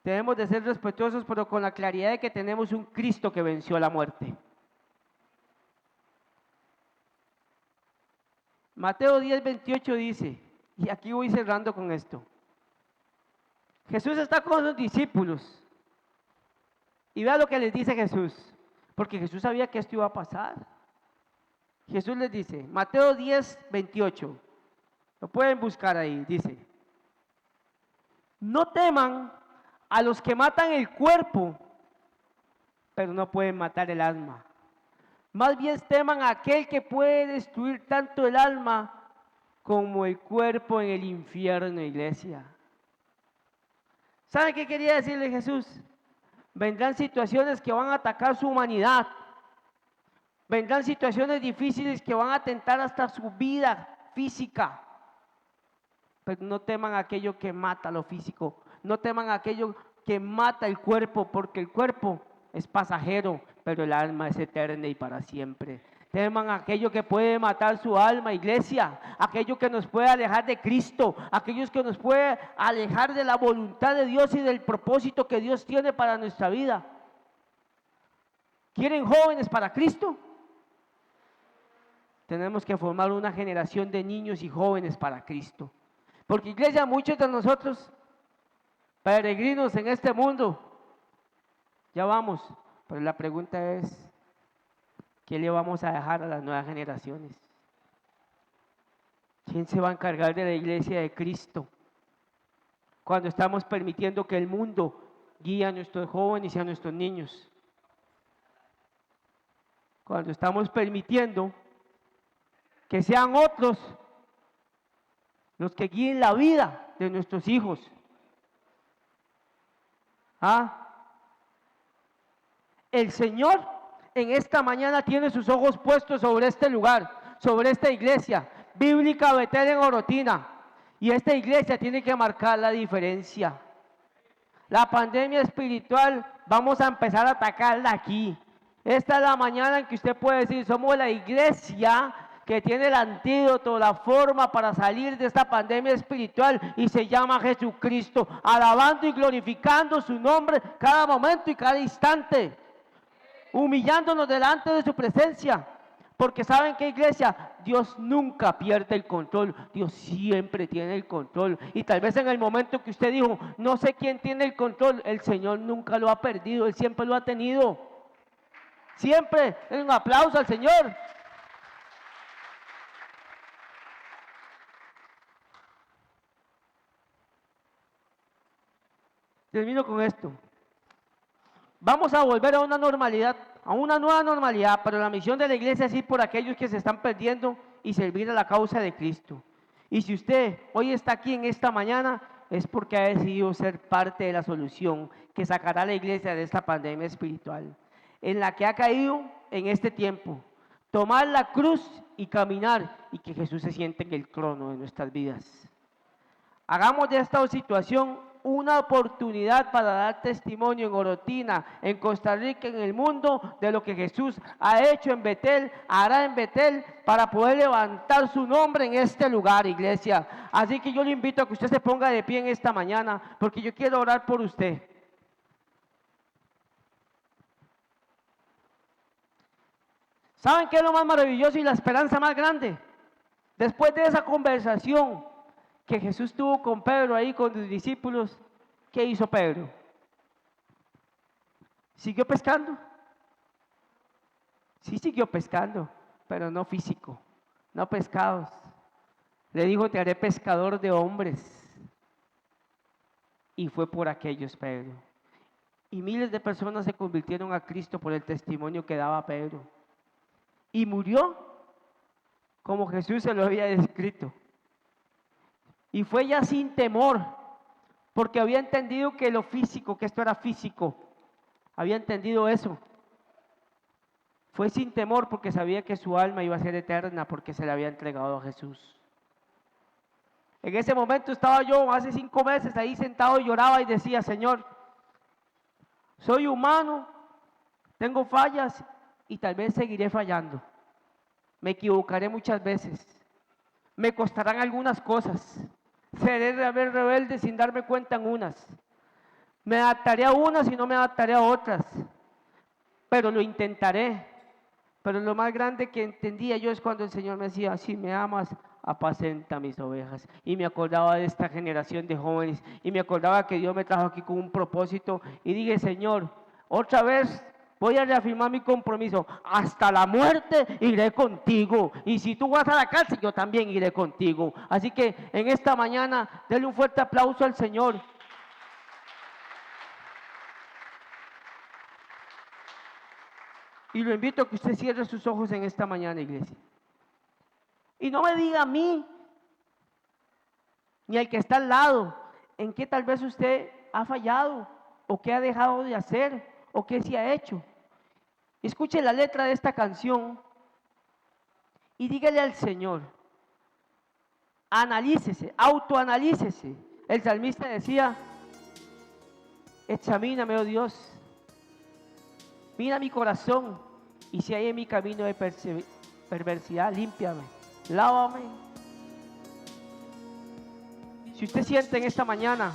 S3: Debemos de ser respetuosos, pero con la claridad de que tenemos un Cristo que venció la muerte. Mateo 10, 28 dice, y aquí voy cerrando con esto. Jesús está con sus discípulos. Y vea lo que les dice Jesús, porque Jesús sabía que esto iba a pasar. Jesús les dice, Mateo 10, 28, lo pueden buscar ahí, dice, no teman a los que matan el cuerpo, pero no pueden matar el alma. Más bien teman a aquel que puede destruir tanto el alma como el cuerpo en el infierno, iglesia. ¿Saben qué quería decirle Jesús? Vendrán situaciones que van a atacar su humanidad. Vendrán situaciones difíciles que van a atentar hasta su vida física. Pero no teman aquello que mata lo físico. No teman aquello que mata el cuerpo, porque el cuerpo es pasajero, pero el alma es eterna y para siempre. Teman aquello que puede matar su alma, iglesia, aquello que nos puede alejar de Cristo, aquellos que nos puede alejar de la voluntad de Dios y del propósito que Dios tiene para nuestra vida. ¿Quieren jóvenes para Cristo? Tenemos que formar una generación de niños y jóvenes para Cristo. Porque iglesia, muchos de nosotros, peregrinos en este mundo, ya vamos, pero la pregunta es, ¿qué le vamos a dejar a las nuevas generaciones? ¿Quién se va a encargar de la iglesia de Cristo? Cuando estamos permitiendo que el mundo guíe a nuestros jóvenes y a nuestros niños. Cuando estamos permitiendo que sean otros los que guíen la vida de nuestros hijos. El Señor en esta mañana tiene sus ojos puestos sobre este lugar, sobre esta iglesia bíblica Betel en Orotina, y esta iglesia tiene que marcar la diferencia. La pandemia espiritual vamos a empezar a atacarla aquí. Esta es la mañana en que usted puede decir, somos la iglesia que tiene el antídoto, la forma para salir de esta pandemia espiritual, y se llama Jesucristo, alabando y glorificando su nombre cada momento y cada instante, humillándonos delante de su presencia, porque saben que, iglesia, Dios nunca pierde el control, Dios siempre tiene el control, y tal vez en el momento que usted dijo, no sé quién tiene el control, el Señor nunca lo ha perdido, Él siempre lo ha tenido, siempre. Den un aplauso al Señor. Termino con esto. Vamos a volver a una normalidad, a una nueva normalidad, pero la misión de la iglesia es ir por aquellos que se están perdiendo y servir a la causa de Cristo. Y si usted hoy está aquí en esta mañana, es porque ha decidido ser parte de la solución que sacará a la iglesia de esta pandemia espiritual, en la que ha caído en este tiempo. Tomar la cruz y caminar, y que Jesús se siente en el trono de nuestras vidas. Hagamos de esta situación una oportunidad para dar testimonio en Orotina, en Costa Rica, en el mundo, de lo que Jesús ha hecho en Betel, hará en Betel, para poder levantar su nombre en este lugar, iglesia. Así que yo le invito a que usted se ponga de pie en esta mañana, porque yo quiero orar por usted. ¿Saben qué es lo más maravilloso y la esperanza más grande? Después de esa conversación que Jesús tuvo con Pedro ahí, con sus discípulos, ¿qué hizo Pedro? ¿Siguió pescando? Sí, siguió pescando, pero no físico, no pescados. Le dijo, te haré pescador de hombres. Y fue por aquellos Pedro. Y miles de personas se convirtieron a Cristo por el testimonio que daba Pedro. Y murió como Jesús se lo había descrito. Y fue ya sin temor, porque había entendido que lo físico, que esto era físico, había entendido eso. Fue sin temor porque sabía que su alma iba a ser eterna, porque se le había entregado a Jesús. En ese momento estaba yo hace 5 meses ahí sentado y lloraba y decía, Señor, soy humano, tengo fallas y tal vez seguiré fallando. Me equivocaré muchas veces. Me costarán algunas cosas. Seré rebelde sin darme cuenta en unas. Me adaptaré a unas y no me adaptaré a otras. Pero lo intentaré. Pero lo más grande que entendía yo es cuando el Señor me decía, si me amas, apacenta mis ovejas. Y me acordaba de esta generación de jóvenes. Y me acordaba que Dios me trajo aquí con un propósito. Y dije, Señor, otra vez voy a reafirmar mi compromiso. Hasta la muerte iré contigo. Y si tú vas a la cárcel, yo también iré contigo. Así que en esta mañana, denle un fuerte aplauso al Señor. Y lo invito a que usted cierre sus ojos en esta mañana, iglesia. Y no me diga a mí, ni al que está al lado, en qué tal vez usted ha fallado, o qué ha dejado de hacer, o qué se ha hecho. Escuche la letra de esta canción y dígale al Señor, analícese, autoanalícese. El salmista decía, examíname, oh Dios, mira mi corazón, y si hay en mi camino de perversidad, límpiame, lávame. Si usted siente en esta mañana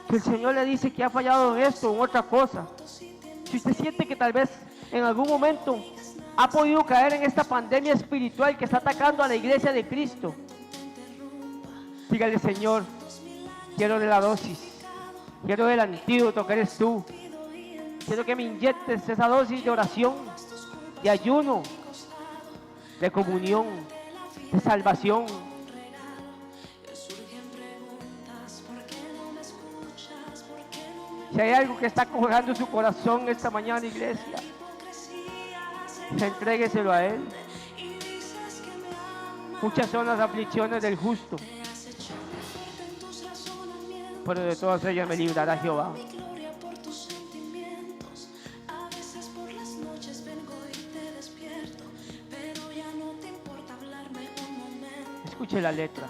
S3: que el Señor le dice que ha fallado en esto o en otra cosa, si usted siente que tal vez en algún momento ha podido caer en esta pandemia espiritual que está atacando a la iglesia de Cristo, dígale, Señor, quiero de la dosis, quiero del antídoto que eres tú, quiero que me inyectes esa dosis de oración, de ayuno, de comunión, de salvación. Si hay algo que está cobrando su corazón esta mañana, iglesia, entrégueselo a Él. Muchas son las aflicciones del justo, pero de todas ellas me librará Jehová. Escuche la letra.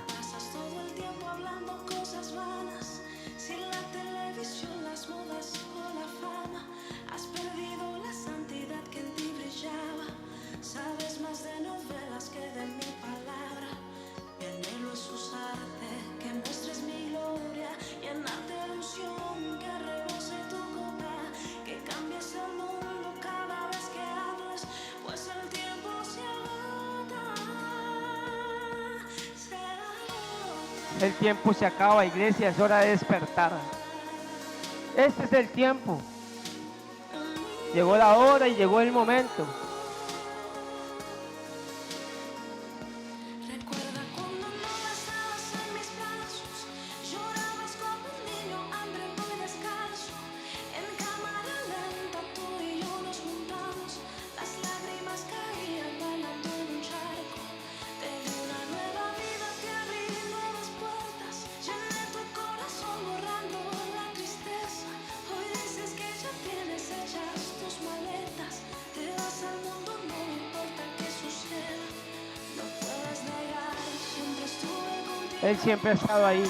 S3: El tiempo se acaba, iglesia, es hora de despertar. Este es el tiempo. Llegó la hora y llegó el momento. Él siempre ha estado ahí.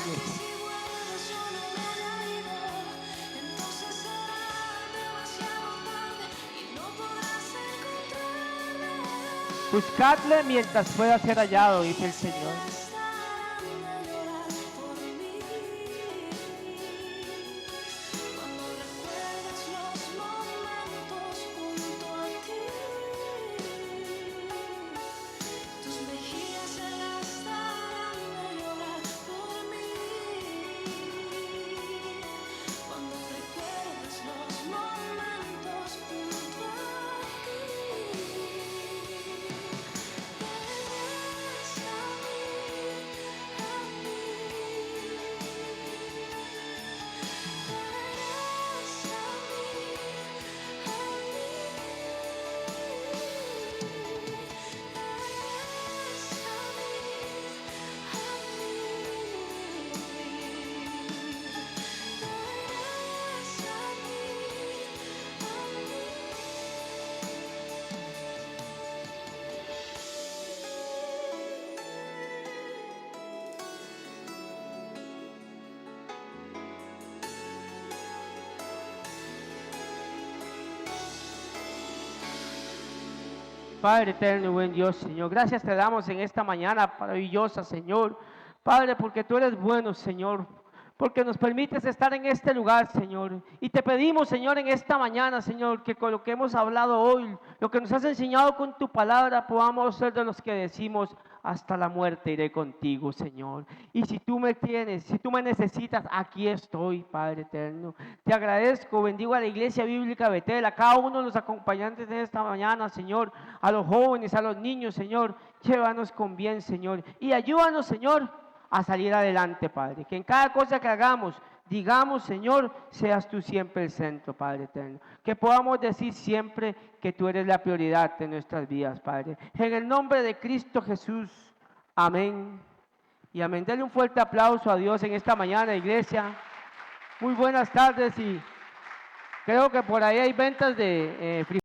S3: Buscadle mientras pueda ser hallado, dice el Señor. Padre eterno y buen Dios, Señor, gracias te damos en esta mañana maravillosa, Señor. Padre, porque tú eres bueno, Señor, porque nos permites estar en este lugar, Señor. Y te pedimos, Señor, en esta mañana, Señor, que con lo que hemos hablado hoy, lo que nos has enseñado con tu palabra, podamos ser de los que decimos, hasta la muerte iré contigo, Señor. Y si tú me tienes, si tú me necesitas, aquí estoy, Padre eterno. Te agradezco, bendigo a la Iglesia Bíblica Betel, a cada uno de los acompañantes de esta mañana, Señor, a los jóvenes, a los niños, Señor. Llévanos con bien, Señor, y ayúdanos, Señor, a salir adelante, Padre. Que en cada cosa que hagamos, digamos, Señor, seas tú siempre el centro, Padre eterno. Que podamos decir siempre que tú eres la prioridad de nuestras vidas, Padre. En el nombre de Cristo Jesús, amén. Y amén. Denle un fuerte aplauso a Dios en esta mañana, iglesia. Muy buenas tardes y creo que por ahí hay ventas de frijoles.